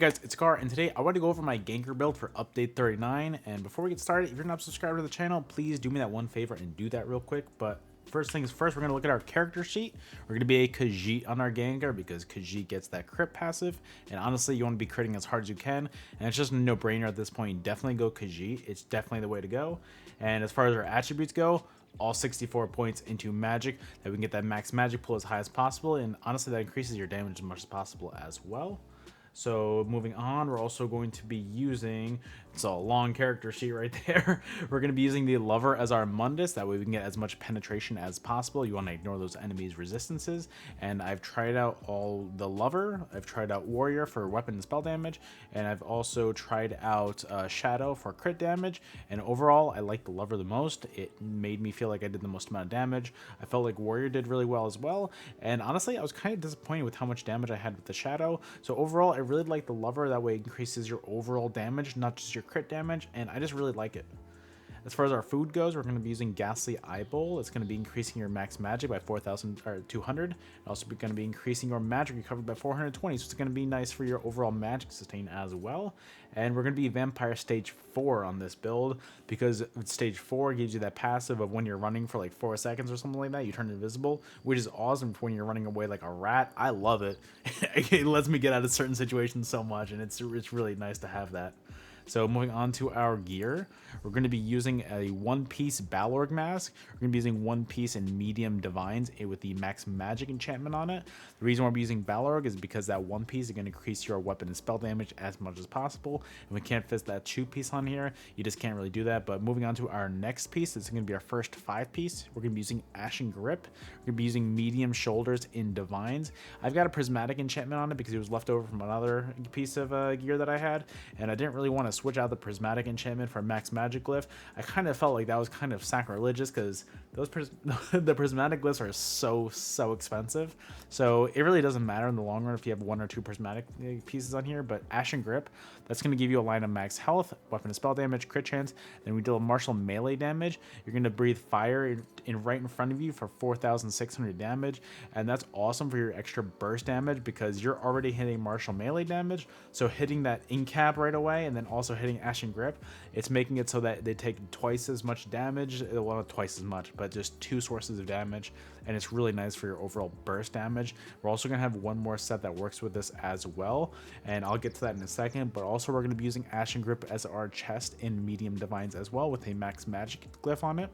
guys, it's Sekaar, and today I want to go over my ganker build for update 39. And before we get started, if you're not subscribed to the channel, please do me that one favor and do that real quick. But first things first, we're going to look at our character sheet. We're going to be a Khajiit on our ganker because Khajiit gets that crit passive, and honestly, you want to be critting as hard as you can, and it's just a no-brainer at this point. Definitely go Khajiit. It's definitely the way to go. And as far as our attributes go, all 64 points into magic, that we can get that max magic pull as high as possible, and honestly that increases your damage as much as possible as well. So moving on, we're also going to be using, it's a long character sheet right there. We're going to be using the Lover as our Mundus. That way we can get as much penetration as possible. You want to ignore those enemies' resistances. And I've tried out all the Lover. I've tried out Warrior for weapon and spell damage. And I've also tried out Shadow for crit damage. And overall, I like the Lover the most. It made me feel like I did the most amount of damage. I felt like Warrior did really well as well. And honestly, I was kind of disappointed with how much damage I had with the Shadow. So overall, I really like the Lover. That way it increases your overall damage, not just your crit damage, and I just really like it. As far as our food goes, we're going to be using Ghastly Eye Bowl. It's going to be increasing your max magic by 4,200. Also going to be increasing your magic recovered by 420, so it's going to be nice for your overall magic sustain as well. And we're going to be Vampire Stage 4 on this build, because Stage 4 gives you that passive of when you're running for like 4 seconds or something like that, you turn invisible, which is awesome for when you're running away like a rat. I love it. It lets me get out of certain situations so much, and it's really nice to have that. So moving on to our gear, we're going to be using a one-piece Balorg mask. We're going to be using one piece in medium divines with the max magic enchantment on it. The reason why we're using Balorg is because that one piece is going to increase your weapon and spell damage as much as possible. And we can't fit that two piece on here. You just can't really do that. But moving on to our next piece, this is going to be our first 5-piece. We're going to be using Ashen Grip. We're going to be using medium shoulders in divines. I've got a prismatic enchantment on it because it was left over from another piece of gear that I had, and I didn't really want to switch out the prismatic enchantment for max magic glyph. I kind of felt like that was kind of sacrilegious because those the prismatic glyphs are so expensive, so it really doesn't matter in the long run if you have 1 or 2 prismatic pieces on here. But Ashen Grip, that's going to give you a line of max health, weapon and spell damage, crit chance. Then we deal martial melee damage. You're going to breathe fire in right in front of you for 4,600 damage, and that's awesome for your extra burst damage because you're already hitting martial melee damage. So hitting that in cap right away and then also hitting Ashen Grip, it's making it so that they take twice as much damage. Well, not twice as much, but just 2 sources of damage, and it's really nice for your overall burst damage. We're also going to have one more set that works with this as well, and I'll get to that in a second. But also we're going to be using Ashen Grip as our chest in medium divines as well with a max magic glyph on it.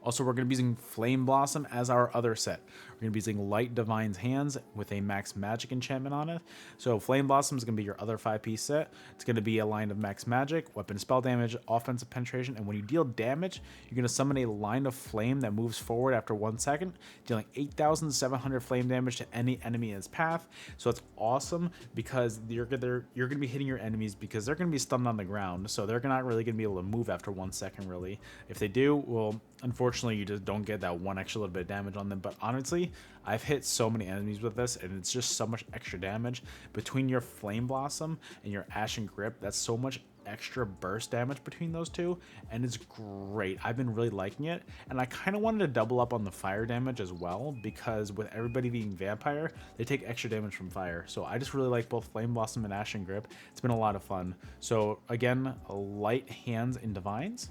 Also, we're going to be using Flame Blossom as our other set. We're going to be using Light Divine's Hands with a max magic enchantment on it. So Flame Blossom is going to be your other 5-piece set. It's going to be a line of max magic, weapon spell damage, offensive penetration, and when you deal damage, you're going to summon a line of flame that moves forward after 1 second, dealing 8,700 flame damage to any enemy in its path. So it's awesome because you're going to be hitting your enemies because they're going to be stunned on the ground, so they're not really going to be able to move after 1 second really. If they do, well, unfortunately, you just don't get that one extra little bit of damage on them. But honestly, I've hit so many enemies with this, and it's just so much extra damage. Between your Flame Blossom and your Ashen Grip, that's so much extra burst damage between those two, and it's great. I've been really liking it, and I kind of wanted to double up on the fire damage as well, because with everybody being vampire, they take extra damage from fire. So I just really like both Flame Blossom and Ashen Grip. It's been a lot of fun. So again, Light Hands in Divines.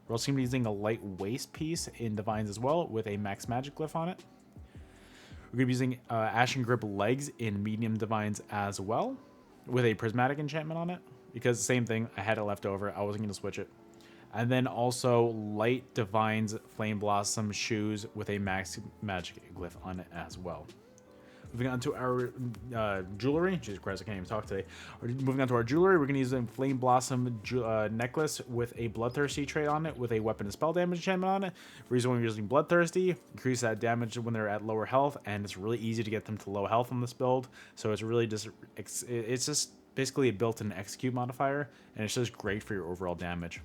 We're also going to be using a light waist piece in Divines as well with a max magic glyph on it. We're going to be using Ashen Grip legs in medium Divines as well with a prismatic enchantment on it, because the same thing, I had it left over. I wasn't going to switch it. And then also light Divines Flame Blossom shoes with a max magic glyph on it as well. Moving on to our jewelry. Jesus Christ, I can't even talk today. Moving on to our jewelry, we're going to use a Flame Blossom necklace with a Bloodthirsty trait on it with a weapon and spell damage enchantment on it. The reason why we're using Bloodthirsty, increase that damage when they're at lower health, and it's really easy to get them to low health on this build. So it's really just, it's just basically a built-in execute modifier, and it's just great for your overall damage.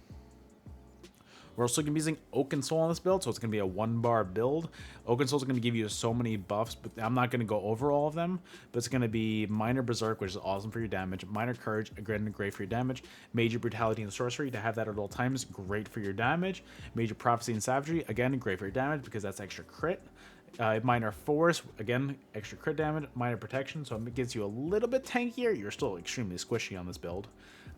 We're also going to be using Oaken Soul on this build, so it's going to be a 1-bar build. Oaken Soul is going to give you so many buffs, but I'm not going to go over all of them. But it's going to be Minor Berserk, which is awesome for your damage. Minor Courage, again, great for your damage. Major Brutality and Sorcery, to have that at all times, great for your damage. Major Prophecy and Savagery, again, great for your damage because that's extra crit. Minor force, again, extra crit damage, minor protection, so it gets you a little bit tankier. You're still extremely squishy on this build.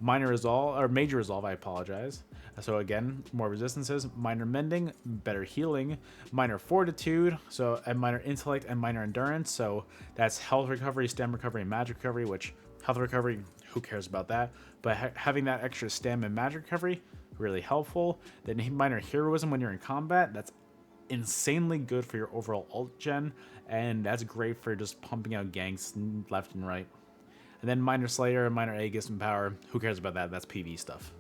Minor resolve, or major resolve, I apologize. So again, more resistances, minor mending, better healing, minor fortitude, so and minor intellect and minor endurance. So that's health recovery, stam recovery, and magic recovery, which health recovery, who cares about that? But having that extra stam and magic recovery, really helpful. Then minor heroism when you're in combat, that's insanely good for your overall ult gen, and that's great for just pumping out ganks left and right. And then minor slayer, minor Aegis and power, who cares about that? That's PV stuff.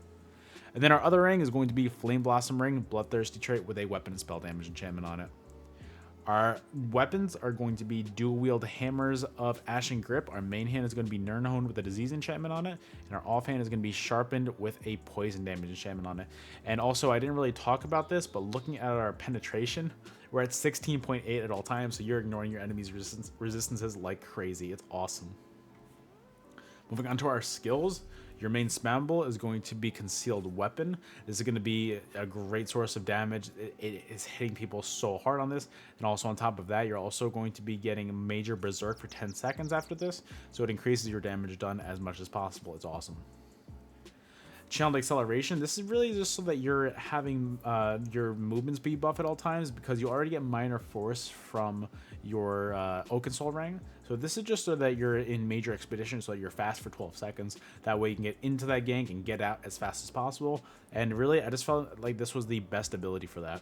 And then our other ring is going to be Flame Blossom Ring, Bloodthirsty trait with a weapon and spell damage enchantment on it. Our weapons are going to be dual wield hammers of Ashen Grip. Our main hand is going to be Nirnhone with a disease enchantment on it, and our offhand is going to be sharpened with a poison damage enchantment on it. And also, I didn't really talk about this, but looking at our penetration, we're at 16.8 at all times, so you're ignoring your enemy's resistances like crazy. It's awesome. Moving on to our skills, your main spammable is going to be Concealed Weapon. This is going to be a great source of damage. It is hitting people so hard on this. And also on top of that, you're also going to be getting Major Berserk for 10 seconds after this. So it increases your damage done as much as possible. It's awesome. Channeled Acceleration. This is really just so that you're having your movement speed buff at all times, because you already get minor force from your Oakensol rank. So this is just so that you're in major expedition, so that you're fast for 12 seconds. That way you can get into that gank and get out as fast as possible. And really, I just felt like this was the best ability for that.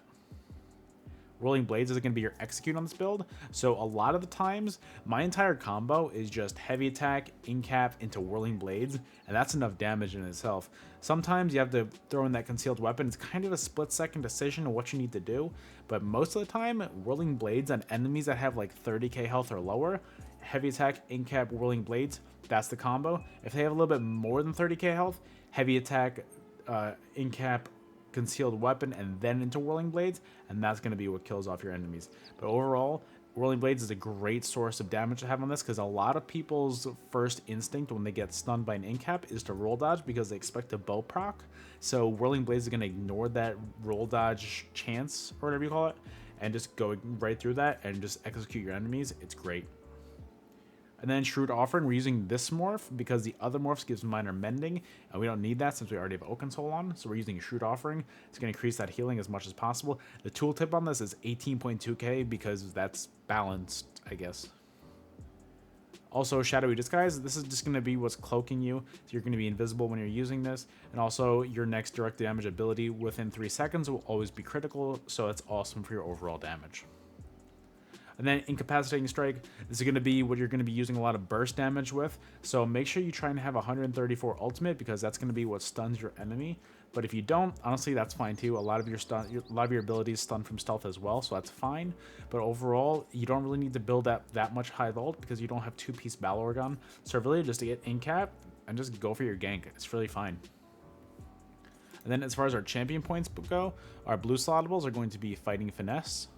Whirling Blades is going to be your execute on this build. So a lot of the times, my entire combo is just heavy attack, incap into Whirling Blades, and that's enough damage in itself. Sometimes you have to throw in that Concealed Weapon. It's kind of a split-second decision of what you need to do, but most of the time, Whirling Blades on enemies that have like 30k health or lower, heavy attack, incap, Whirling Blades, that's the combo. If they have a little bit more than 30k health, heavy attack, incap, Concealed Weapon, and then into Whirling Blades, and that's going to be what kills off your enemies. But overall, Whirling Blades is a great source of damage to have on this, because a lot of people's first instinct when they get stunned by an incap is to roll dodge because they expect a bow proc. So Whirling Blades is going to ignore that roll dodge chance, or whatever you call it, and just go right through that and just execute your enemies. It's great. And then Shrewd Offering, we're using this morph because the other morphs gives minor mending, and we don't need that since we already have Oakensol on. So we're using Shrewd Offering. It's going to increase that healing as much as possible. The tooltip on this is 18.2k because that's balanced, I guess. Also, Shadowy Disguise, this is just going to be what's cloaking you. So you're going to be invisible when you're using this. And also, your next direct damage ability within 3 seconds will always be critical, so it's awesome for your overall damage. And then Incapacitating Strike, this is going to be what you're going to be using a lot of burst damage with. So make sure you try and have 134 ultimate, because that's going to be what stuns your enemy. But if you don't, honestly, that's fine too. A lot of your abilities stun from stealth as well, so that's fine. But overall, you don't really need to build that much high ult because you don't have 2-piece Battle Organ. So really, just to get Incap and just go for your gank. It's really fine. And then as far as our champion points go, our blue slotables are going to be Fighting Finesse,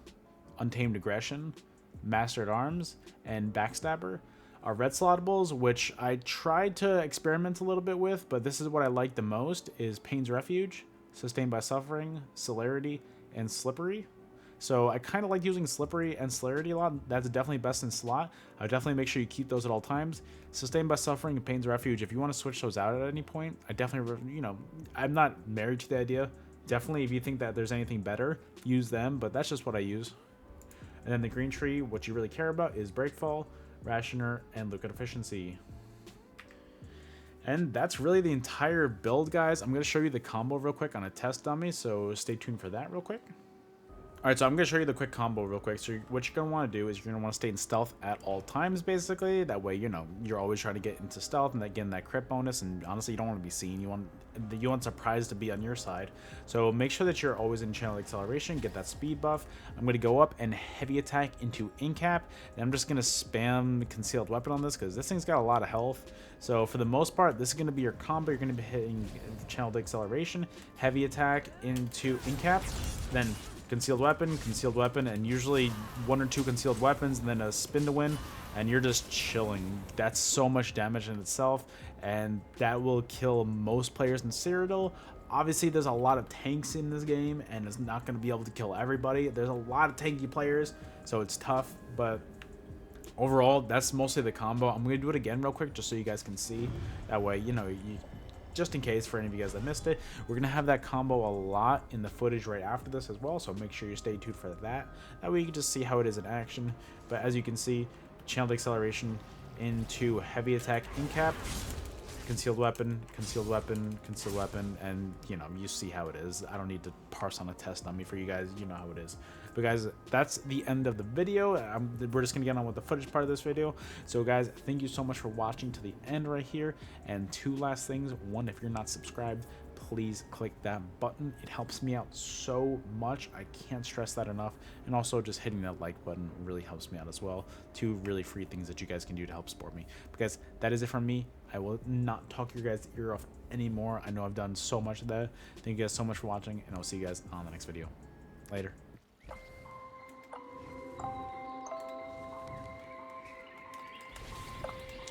Untamed Aggression, Master at Arms, and Backstabber. Our red slotables, which I tried to experiment a little bit with, but this is what I like the most, is Pain's Refuge, Sustained by Suffering, Celerity, and Slippery. So I kind of like using Slippery and Celerity a lot. That's definitely best in slot. I would definitely make sure you keep those at all times. Sustained by Suffering and Pain's Refuge, if you want to switch those out at any point, I definitely, I'm not married to the idea. Definitely, if you think that there's anything better, use them, but that's just what I use. And then the green tree, what you really care about is Breakfall, Rationer, and Liquid Efficiency. And that's really the entire build, guys. I'm going to show you the combo real quick on a test dummy, so stay tuned for that real quick. Alright, so I'm going to show you the quick combo real quick. So what you're going to want to do is you're going to want to stay in stealth at all times, basically. That way, you're always trying to get into stealth and getting that crit bonus. And honestly, you don't want to be seen. You want surprise to be on your side. So make sure that you're always in channel acceleration. Get that speed buff. I'm going to go up and heavy attack into Incap. And I'm just going to spam Concealed Weapon on this because this thing's got a lot of health. So for the most part, this is going to be your combo. You're going to be hitting channeled acceleration, heavy attack into Incap, then Concealed Weapon, and usually 1 or 2 Concealed Weapons, and then a spin to win, and you're just chilling. That's so much damage in itself, and that will kill most players in Cyrodiil. Obviously, there's a lot of tanks in this game, and it's not going to be able to kill everybody. There's a lot of tanky players, so it's tough, but overall, that's mostly the combo. I'm going to do it again real quick just so you guys can see. That way, you know, just in case for any of you guys that missed it, we're going to have that combo a lot in the footage right after this as well, so make sure you stay tuned for that. That way you can just see how it is in action. But as you can see, channeled acceleration into heavy attack in cap, concealed weapon, concealed weapon, concealed weapon, and you know, you see how it is. I don't need to parse on a test on me for you guys, you know how it is. But guys, that's the end of the video. We're just gonna get on with the footage part of this video. So guys, thank you so much for watching to the end right here. And two last things. One, if you're not subscribed, please click that button. It helps me out so much. I can't stress that enough. And also just hitting that like button really helps me out as well. Two really free things that you guys can do to help support me. Because that is it from me. I will not talk your guys' ear off anymore. I know I've done so much of that. Thank you guys so much for watching, and I'll see you guys on the next video. Later.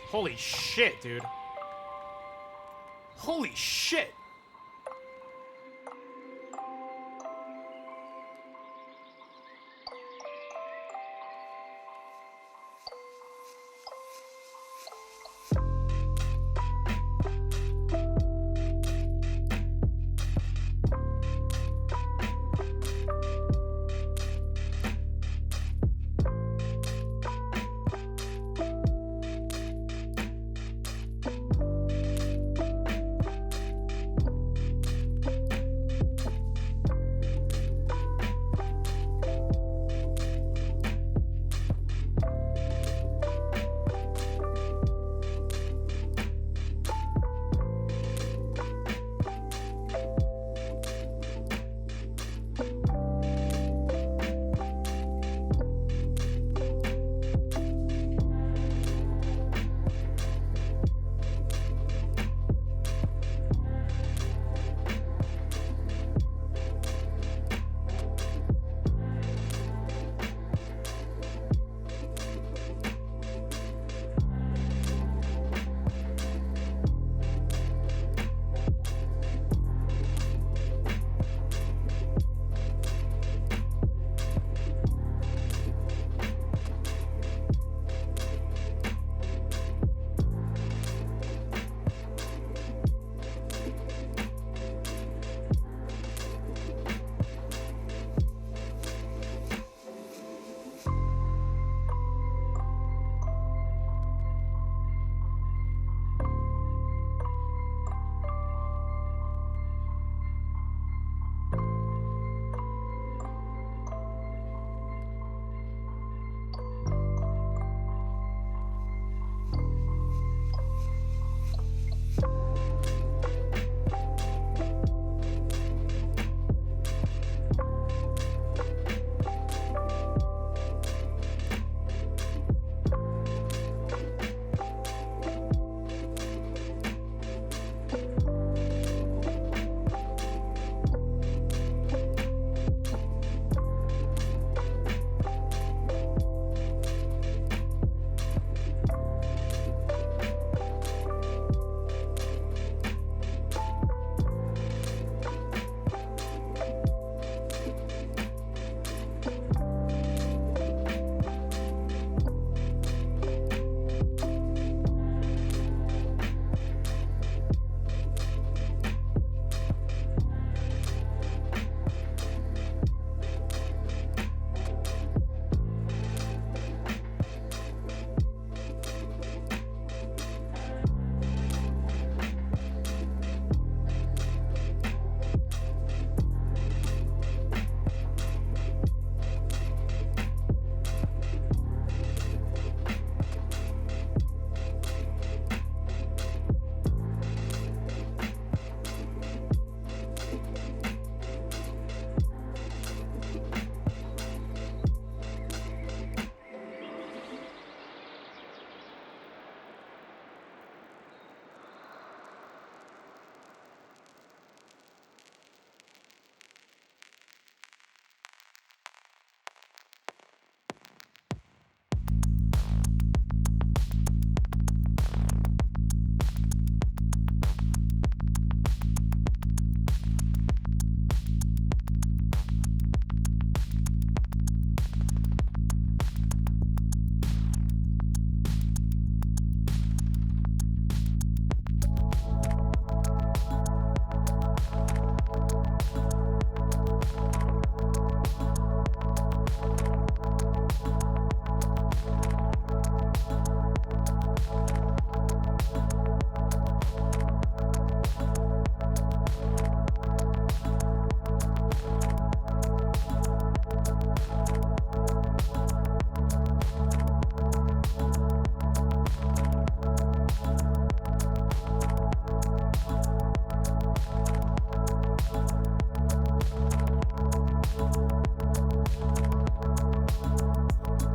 Holy shit, dude. Holy shit.